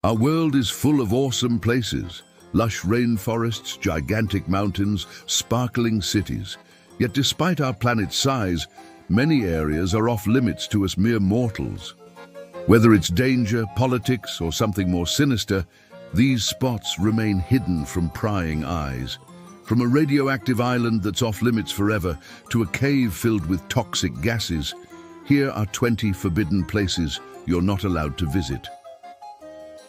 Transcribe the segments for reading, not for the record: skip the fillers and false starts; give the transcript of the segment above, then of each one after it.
Our world is full of awesome places, lush rainforests, gigantic mountains, sparkling cities. Yet despite our planet's size, many areas are off limits to us mere mortals. Whether it's danger, politics, or something more sinister, these spots remain hidden from prying eyes. From a radioactive island that's off limits forever to a cave filled with toxic gases, here are 20 forbidden places you're not allowed to visit.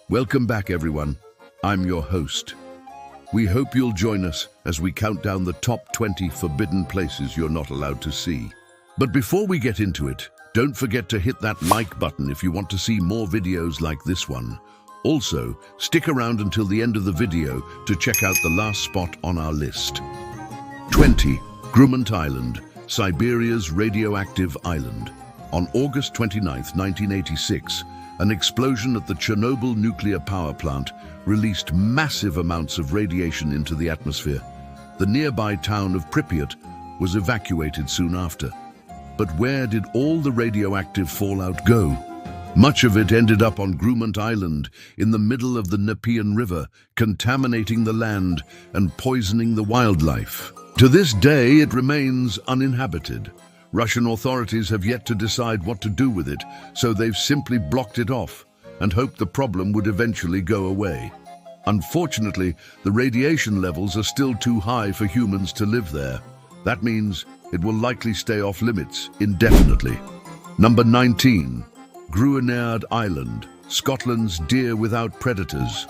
Welcome back, everyone. I'm your host. We hope you'll join us as we count down the top 20 forbidden places you're not allowed to see. But before we get into it, don't forget to hit that like button if you want to see more videos like this one. Also, stick around until the end of the video to check out the last spot on our list. 20. Grumman Island, Siberia's radioactive island. On August 29, 1986, an explosion at the Chernobyl nuclear power plant released massive amounts of radiation into the atmosphere. The nearby town of Pripyat was evacuated soon after. But where did all the radioactive fallout go? Much of it ended up on Grumman Island in the middle of the Nepean River, contaminating the land and poisoning the wildlife. To this day, it remains uninhabited. Russian authorities have yet to decide what to do with it, so they've simply blocked it off and hoped the problem would eventually go away. Unfortunately, the radiation levels are still too high for humans to live there. That means it will likely stay off limits indefinitely. Number 19. Gruinard Island, Scotland's deer without predators.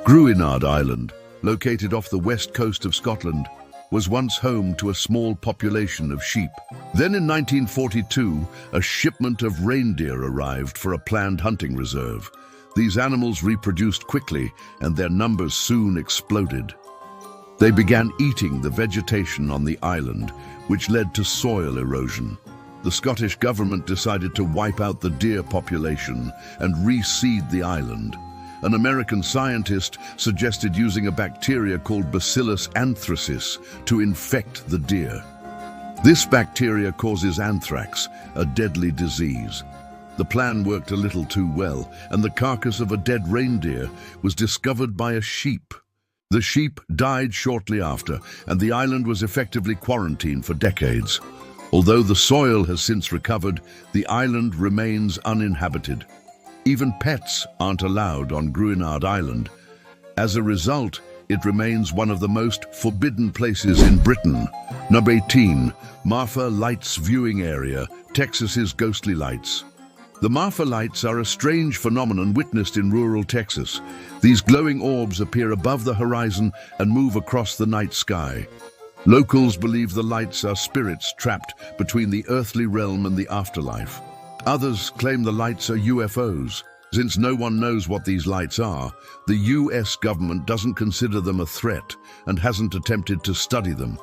Gruinard Island, located off the west coast of Scotland, was once home to a small population of sheep. Then in 1942, a shipment of reindeer arrived for a planned hunting reserve. These animals reproduced quickly, and their numbers soon exploded. They began eating the vegetation on the island, which led to soil erosion. The Scottish government decided to wipe out the deer population and reseed the island. An American scientist suggested using a bacteria called Bacillus anthracis to infect the deer. This bacteria causes anthrax, a deadly disease. The plan worked a little too well, and the carcass of a dead reindeer was discovered by a sheep. The sheep died shortly after, and the island was effectively quarantined for decades. Although the soil has since recovered, the island remains uninhabited. Even pets aren't allowed on Gruinard Island. As a result, it remains one of the most forbidden places in Britain. Number 18. Marfa Lights Viewing Area, Texas's Ghostly Lights. The Marfa Lights are a strange phenomenon witnessed in rural Texas. These glowing orbs appear above the horizon and move across the night sky. Locals believe the lights are spirits trapped between the earthly realm and the afterlife. Others claim the lights are UFOs. Since no one knows what these lights are, the US government doesn't consider them a threat and hasn't attempted to study them.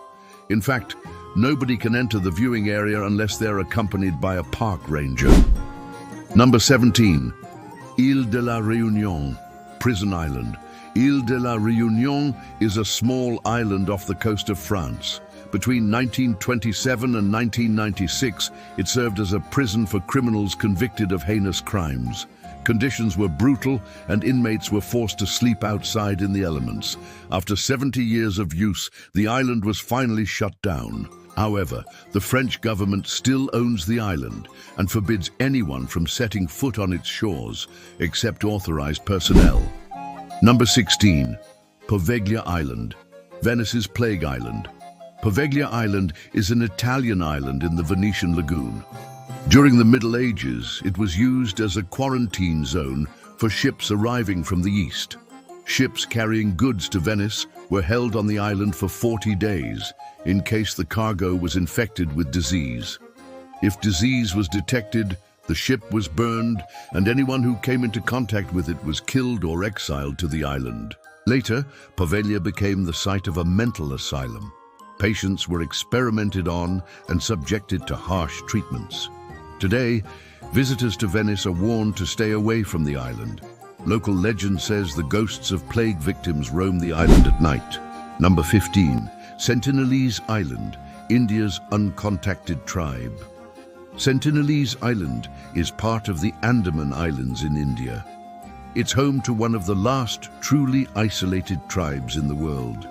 In fact, nobody can enter the viewing area unless they're accompanied by a park ranger. Number 17. Île de la Réunion, Prison Island. Île de la Réunion is a small island off the coast of France. Between 1927 and 1996, it served as a prison for criminals convicted of heinous crimes. Conditions were brutal, and inmates were forced to sleep outside in the elements. After 70 years of use, the island was finally shut down. However, the French government still owns the island and forbids anyone from setting foot on its shores, except authorized personnel. Number 16. Poveglia Island, Venice's Plague Island. Poveglia Island is an Italian island in the Venetian lagoon. During the Middle Ages, it was used as a quarantine zone for ships arriving from the east. Ships carrying goods to Venice were held on the island for 40 days in case the cargo was infected with disease. If disease was detected, the ship was burned, and anyone who came into contact with it was killed or exiled to the island. Later, Poveglia became the site of a mental asylum. Patients were experimented on and subjected to harsh treatments. Today, visitors to Venice are warned to stay away from the island. Local legend says the ghosts of plague victims roam the island at night. Number 15. Sentinelese Island, India's uncontacted tribe. Sentinelese Island is part of the Andaman Islands in India. It's home to one of the last truly isolated tribes in the world.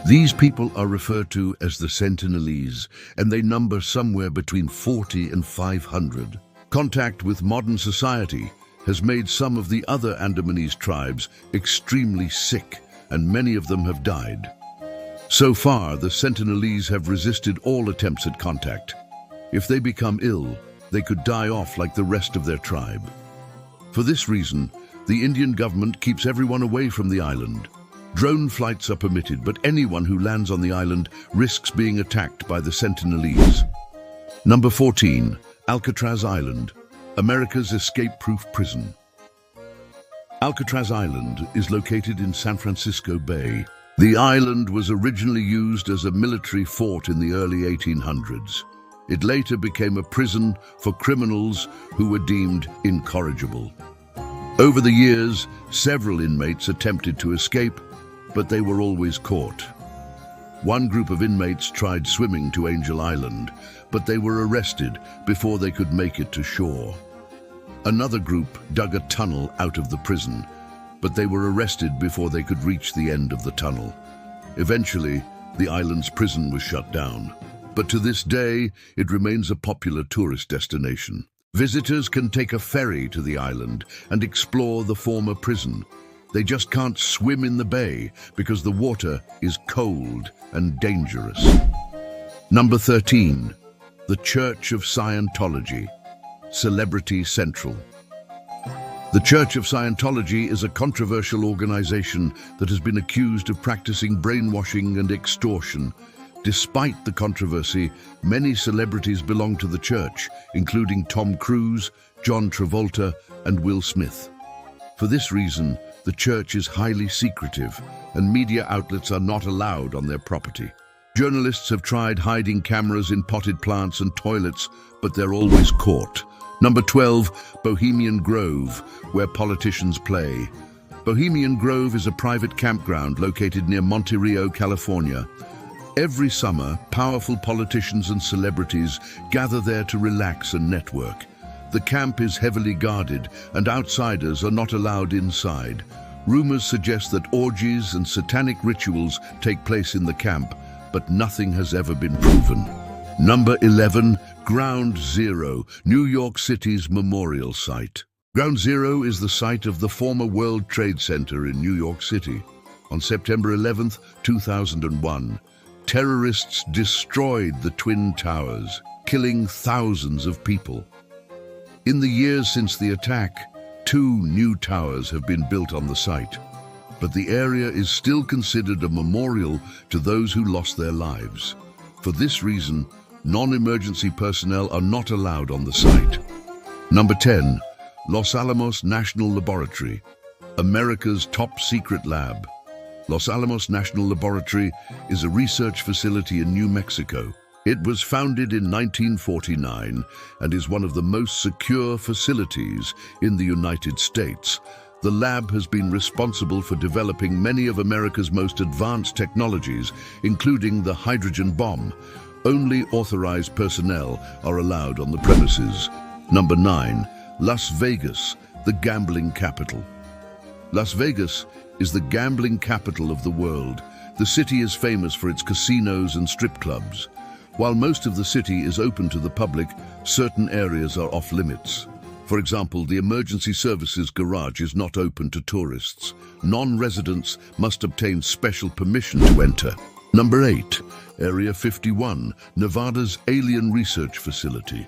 These people are referred to as the Sentinelese, and they number somewhere between 40 and 500. Contact with modern society has made some of the other Andamanese tribes extremely sick, and many of them have died. So far, the Sentinelese have resisted all attempts at contact. If they become ill, they could die off like the rest of their tribe. For this reason, the Indian government keeps everyone away from the island. Drone flights are permitted, but anyone who lands on the island risks being attacked by the Sentinelese. Number 14. Alcatraz Island, America's escape-proof prison. Alcatraz Island is located in San Francisco Bay. The island was originally used as a military fort in the early 1800s. It later became a prison for criminals who were deemed incorrigible. Over the years, several inmates attempted to escape, but they were always caught. One group of inmates tried swimming to Angel Island, but they were arrested before they could make it to shore. Another group dug a tunnel out of the prison, but they were arrested before they could reach the end of the tunnel. Eventually, the island's prison was shut down, but to this day, it remains a popular tourist destination. Visitors can take a ferry to the island and explore the former prison. They just can't swim in the bay because the water is cold and dangerous. Number 13. The Church of Scientology, Celebrity Central. The Church of Scientology is a controversial organization that has been accused of practicing brainwashing and extortion. Despite the controversy, many celebrities belong to the church, including Tom Cruise, John Travolta, and Will Smith. For this reason, the church is highly secretive, and media outlets are not allowed on their property. Journalists have tried hiding cameras in potted plants and toilets, but they're always caught. Number 12, Bohemian Grove, where politicians play. Bohemian Grove is a private campground located near Monte Rio, California. Every summer, powerful politicians and celebrities gather there to relax and network. The camp is heavily guarded, and outsiders are not allowed inside. Rumors suggest that orgies and satanic rituals take place in the camp, but nothing has ever been proven. Number 11, Ground Zero, New York City's memorial site. Ground Zero is the site of the former World Trade Center in New York City. On September 11, 2001, terrorists destroyed the Twin Towers, killing thousands of people. In the years since the attack, 2 new towers have been built on the site, but the area is still considered a memorial to those who lost their lives. For this reason, non-emergency personnel are not allowed on the site. Number 10, Los Alamos National Laboratory, America's top secret lab. Los Alamos National Laboratory is a research facility in New Mexico. It was founded in 1949 and is one of the most secure facilities in the United States. The lab has been responsible for developing many of America's most advanced technologies, including the hydrogen bomb. Only authorized personnel are allowed on the premises. Number 9, Las Vegas, the gambling capital. Las Vegas is the gambling capital of the world. The city is famous for its casinos and strip clubs. While most of the city is open to the public, certain areas are off limits. For example, the emergency services garage is not open to tourists. Non-residents must obtain special permission to enter. Number 8, Area 51, Nevada's Alien Research Facility.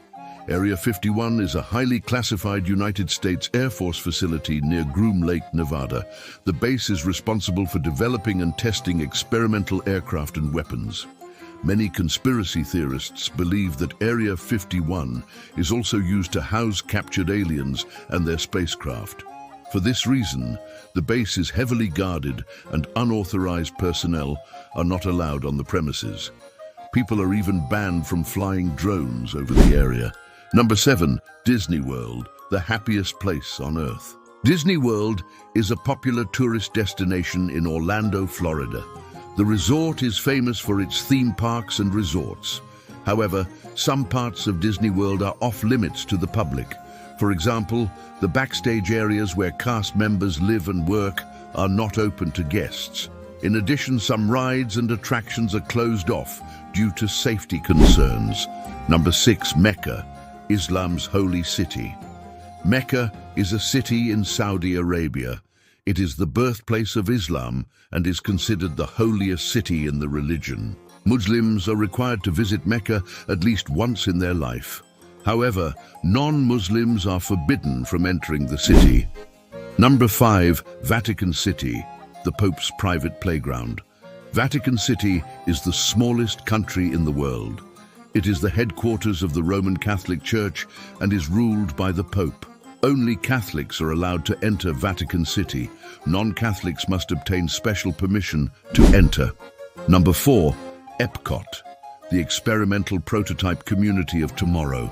Area 51 is a highly classified United States Air Force facility near Groom Lake, Nevada. The base is responsible for developing and testing experimental aircraft and weapons. Many conspiracy theorists believe that Area 51 is also used to house captured aliens and their spacecraft. For this reason, the base is heavily guarded and unauthorized personnel are not allowed on the premises. People are even banned from flying drones over the area. Number 7, Disney World, the happiest place on Earth. Disney World is a popular tourist destination in Orlando, Florida. The resort is famous for its theme parks and resorts. However, some parts of Disney World are off limits to the public. For example, the backstage areas where cast members live and work are not open to guests. In addition, some rides and attractions are closed off due to safety concerns. Number 6, Mecca, Islam's holy city. Mecca is a city in Saudi Arabia. It is the birthplace of Islam and is considered the holiest city in the religion. Muslims are required to visit Mecca at least once in their life. However, non-Muslims are forbidden from entering the city. Number 5, Vatican City, the Pope's private playground. Vatican City is the smallest country in the world. It is the headquarters of the Roman Catholic Church and is ruled by the Pope. Only Catholics are allowed to enter Vatican City. Non-Catholics must obtain special permission to enter. Number 4, Epcot, the experimental prototype community of tomorrow.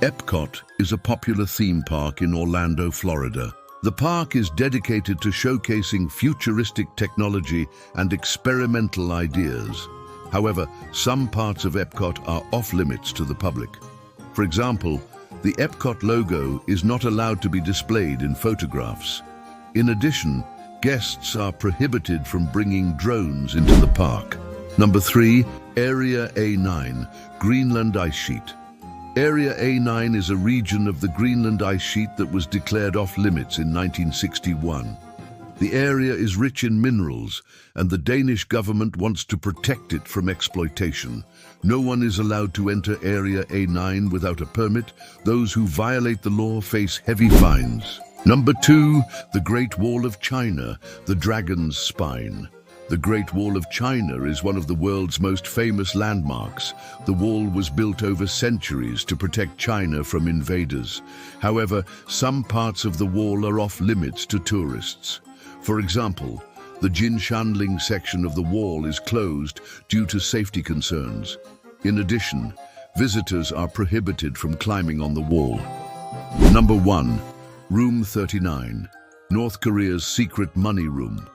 Epcot is a popular theme park in Orlando, Florida. The park is dedicated to showcasing futuristic technology and experimental ideas. However, some parts of Epcot are off-limits to the public. For example, the Epcot logo is not allowed to be displayed in photographs. In addition, guests are prohibited from bringing drones into the park. Number 3, Area A9, Greenland Ice Sheet. Area A9 is a region of the Greenland ice sheet that was declared off-limits in 1961. The area is rich in minerals, and the Danish government wants to protect it from exploitation. No one is allowed to enter Area A9 without a permit. Those who violate the law face heavy fines. Number 2, the Great Wall of China, the Dragon's Spine. The Great Wall of China is one of the world's most famous landmarks. The wall was built over centuries to protect China from invaders. However, some parts of the wall are off-limits to tourists. For example, the Jinshanling section of the wall is closed due to safety concerns. In addition, visitors are prohibited from climbing on the wall. Number 1, Room 39, North Korea's secret money room.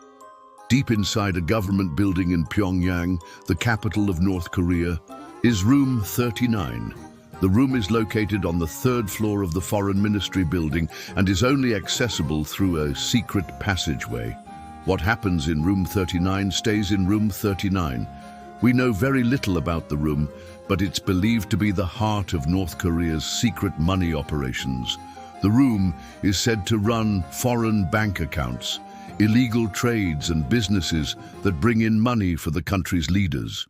Deep inside a government building in Pyongyang, the capital of North Korea, is Room 39. The room is located on the 3rd floor of the Foreign Ministry building and is only accessible through a secret passageway. What happens in Room 39 stays in Room 39. We know very little about the room, but it's believed to be the heart of North Korea's secret money operations. The room is said to run foreign bank accounts, illegal trades and businesses that bring in money for the country's leaders.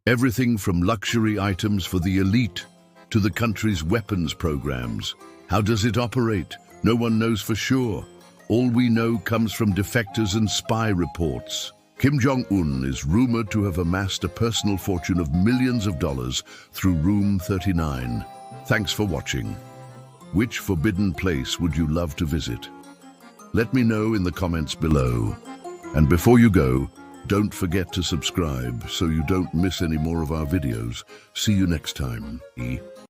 Everything from luxury items for the elite to the country's weapons programs. How does it operate? No one knows for sure. All we know comes from defectors and spy reports. Kim Jong-un is rumored to have amassed a personal fortune of millions of dollars through Room 39. Thanks for watching. Which forbidden place would you love to visit? Let me know in the comments below. And before you go, don't forget to subscribe so you don't miss any more of our videos. See you next time.